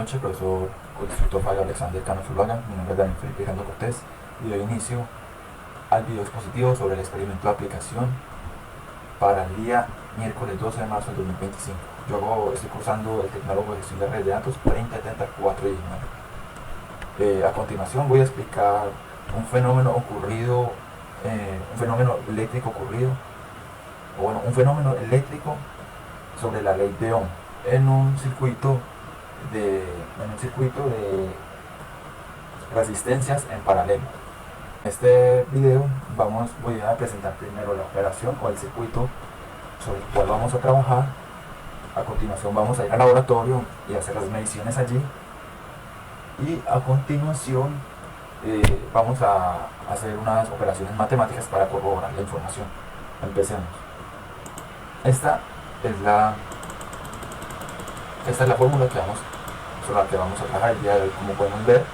noches, profesor o instructor Fabio Alexander Cano Zuluaga. Mi nombre es Daniel Felipe Girando Cortés y doy inicio al video expositivo sobre el experimento de aplicación para el día miércoles 12 de marzo del 2025. Estoy cursando el Tecnólogo de Gestión de Redes de Datos 307419. A continuación voy a explicar un fenómeno ocurrido, un fenómeno eléctrico sobre la ley de Ohm en un circuito de resistencias en paralelo. En este video voy a presentar primero la operación o el circuito sobre el cual vamos a trabajar. A continuación vamos a ir al laboratorio y hacer las mediciones allí, y a continuación vamos a hacer unas operaciones matemáticas para corroborar la información. Empecemos. Esta es la fórmula sobre la que vamos a trabajar el día de hoy. Como podemos ver,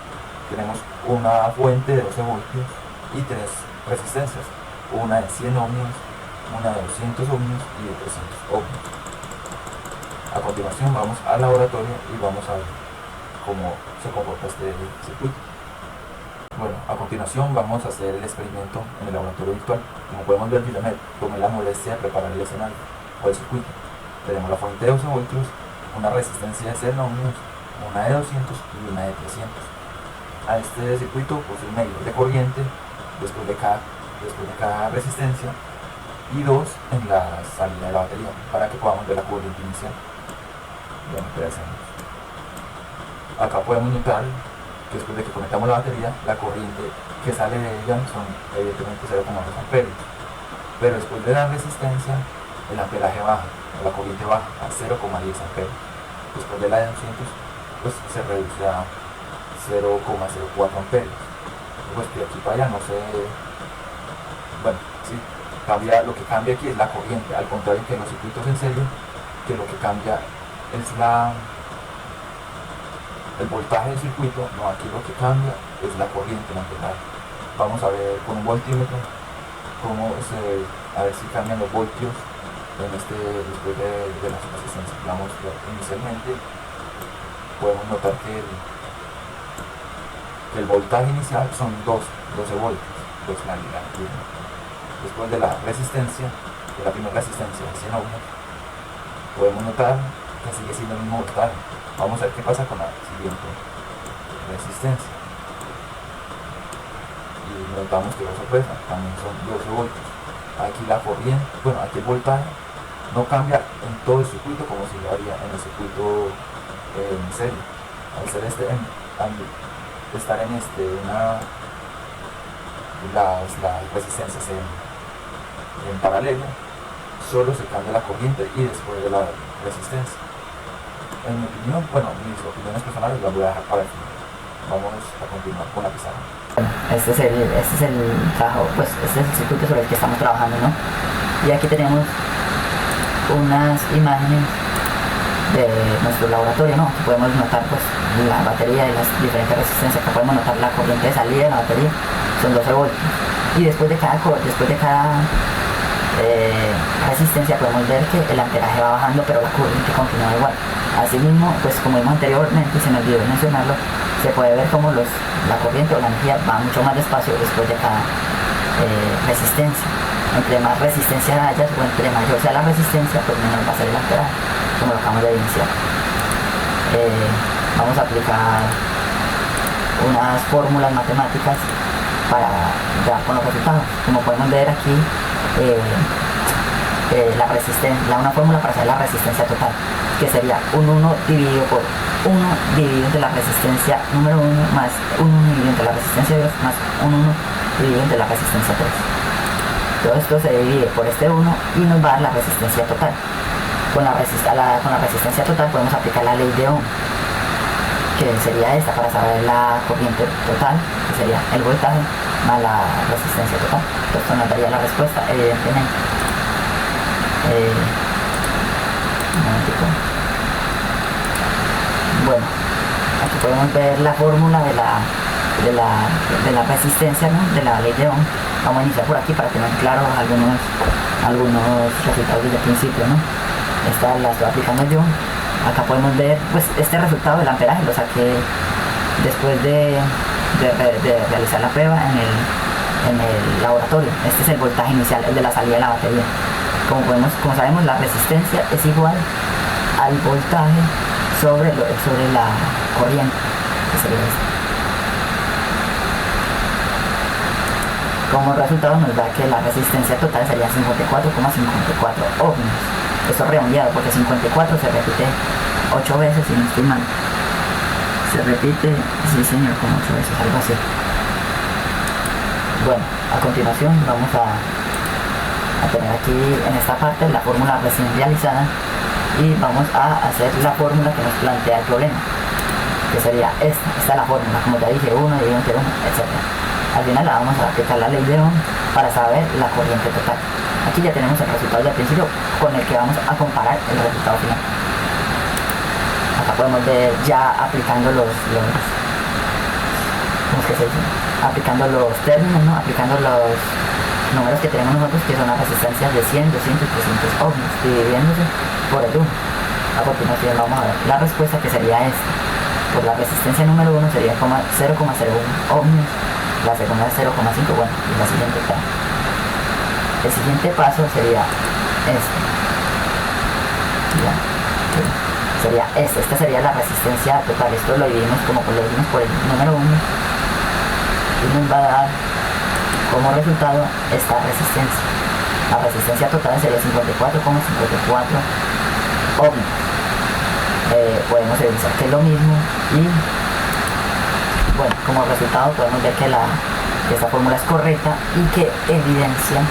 tenemos una fuente de 12 voltios y tres resistencias, una de 100 ohmios, una de 200 ohmios y de 300 ohmios. A continuación vamos al laboratorio y vamos a ver cómo se comporta este circuito. Bueno, a continuación vamos a hacer el experimento en el laboratorio virtual. Como podemos ver, yo me tomé la molestia de preparar el escenario o el circuito. Tenemos la fuente de 12 voltios, una resistencia de 100 ohmios, una de 200 y una de 300. A este circuito puse un medidor de corriente después de cada resistencia y dos en la salida de la batería para que podamos ver la corriente inicial. Bien, empecemos. Acá podemos notar que después de que conectamos la batería, la corriente que sale de ella son evidentemente 0,2 amperios, pero después de la resistencia el amperaje baja, la corriente baja a 0,10 amperios. Después de la de 200 pues se reduce a 0,04 amperios. Pues de aquí para allá no sé, bueno, sí, lo que cambia aquí es la corriente, al contrario que en los circuitos en serie, que lo que cambia es el voltaje del circuito. No, aquí lo que cambia es la corriente, el amperaje. Vamos a ver con un voltímetro a ver si cambian los voltios después de las resistencias. Vamos a ver, inicialmente podemos notar que el voltaje inicial son 12 voltios, pues después de la resistencia, de la primera resistencia de 100 ohmios, podemos notar que sigue siendo el mismo voltaje. Vamos a ver qué pasa con la siguiente resistencia. Y notamos que, la sorpresa, también son 12 voltios. Aquí la corriente, aquí el voltaje no cambia en todo el circuito como si lo haría en el circuito en serie. Al ser las resistencias en paralelo, solo se cambia la corriente y después de la resistencia. En mi opinión, mis opiniones personales las voy a dejar para el final. Vamos a continuar con la pizarra. Este es el trabajo, este es el circuito sobre el que estamos trabajando, ¿no? Y aquí tenemos unas imágenes de nuestro laboratorio, ¿no? Aquí podemos notar la batería y las diferentes resistencias. Acá podemos notar la corriente de salida de la batería, son 12 voltios. Y después de cada resistencia podemos ver que el amperaje va bajando, pero la corriente continúa igual. Asimismo, como vimos anteriormente, se me olvidó mencionarlo, se puede ver como la corriente o la energía va mucho más despacio después de cada resistencia. Entre más resistencia haya, o entre mayor sea la resistencia, pues menor va a ser el amperaje, como lo acabamos de iniciar. Vamos a aplicar unas fórmulas matemáticas para dar con los resultados. Como podemos ver aquí, una fórmula para hacer la resistencia total, que sería un 1 dividido por 1 dividido entre la resistencia número 1 más 1 dividido entre la resistencia 2 más un 1 dividido entre la resistencia 3. Todo esto se divide por este 1 y nos va a dar la resistencia total. Con la resistencia total podemos aplicar la ley de Ohm, que sería esta para saber la corriente total, que sería el voltaje más la resistencia total. Esto nos daría la respuesta, evidentemente. Un momentico. Bueno, aquí podemos ver la fórmula de la resistencia, ¿no? De la ley de Ohm. Vamos a iniciar por aquí para tener claros algunos resultados desde el principio, ¿no? Esta la estoy aplicando yo Acá podemos ver, pues este resultado del amperaje lo saqué después de realizar la prueba en el laboratorio. Este es el voltaje inicial, el de la salida de la batería. Como sabemos, la resistencia es igual al voltaje sobre la corriente, que sería este. Como resultado nos da que la resistencia total sería 54,54 ohmios. Esto redondeado porque 54 se repite 8 veces y no estoy mal. Se repite, sí señor, como 8 veces, algo así. Bueno, a continuación vamos a tener aquí en esta parte la fórmula recién realizada y vamos a hacer la fórmula que nos plantea el problema, que sería esta es la fórmula, como ya dije, 1 dividido entre 1, etc. Al final la vamos a aplicar la ley de Ohm para saber la corriente total. Aquí ya tenemos el resultado del principio con el que vamos a comparar el resultado final. Acá podemos ver ya aplicando ¿cómo es que se dice? Aplicando los términos, ¿no? Aplicando los números que tenemos nosotros, que son las resistencias de 100, 200 y 300 ohmios, dividiéndose por el 1. A continuación vamos a ver la respuesta, que sería esta. Por la resistencia número 1 sería 0,01 ohmios, la segunda es 0,5, bueno, y la siguiente está. El siguiente paso sería este. Ya, sería esta sería la resistencia total. Esto lo dividimos por el número 1 y nos va a dar como resultado esta resistencia. La resistencia total sería 54,54 ohmios. Podemos evidenciar que es lo mismo y bueno, como resultado podemos ver que esta fórmula es correcta y que evidencia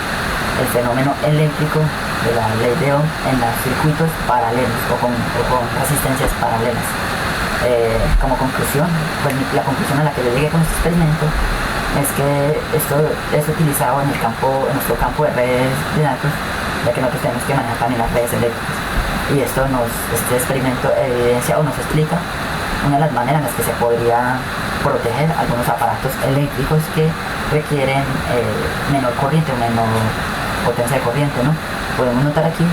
el fenómeno eléctrico de la ley de Ohm en los circuitos paralelos o con resistencias paralelas. Como conclusión, pues la conclusión a la que yo llegué con este experimento es que esto es utilizado en nuestro campo de redes de datos, ya que nosotros tenemos que manejar también las redes eléctricas. Y este experimento evidencia o nos explica una de las maneras en las que se podría proteger algunos aparatos eléctricos que requieren menor corriente o menor potencia de corriente, ¿no? Podemos notar aquí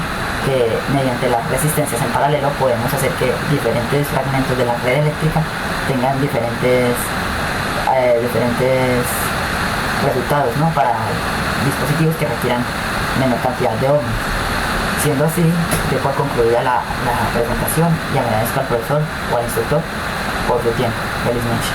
que mediante las resistencias en paralelo podemos hacer que diferentes fragmentos de la red eléctrica tengan diferentes resultados, ¿no? Para dispositivos que requieran menor cantidad de ohmios. Siendo así, yo por concluida la presentación y agradezco al profesor o al instructor por su tiempo. Feliz noche.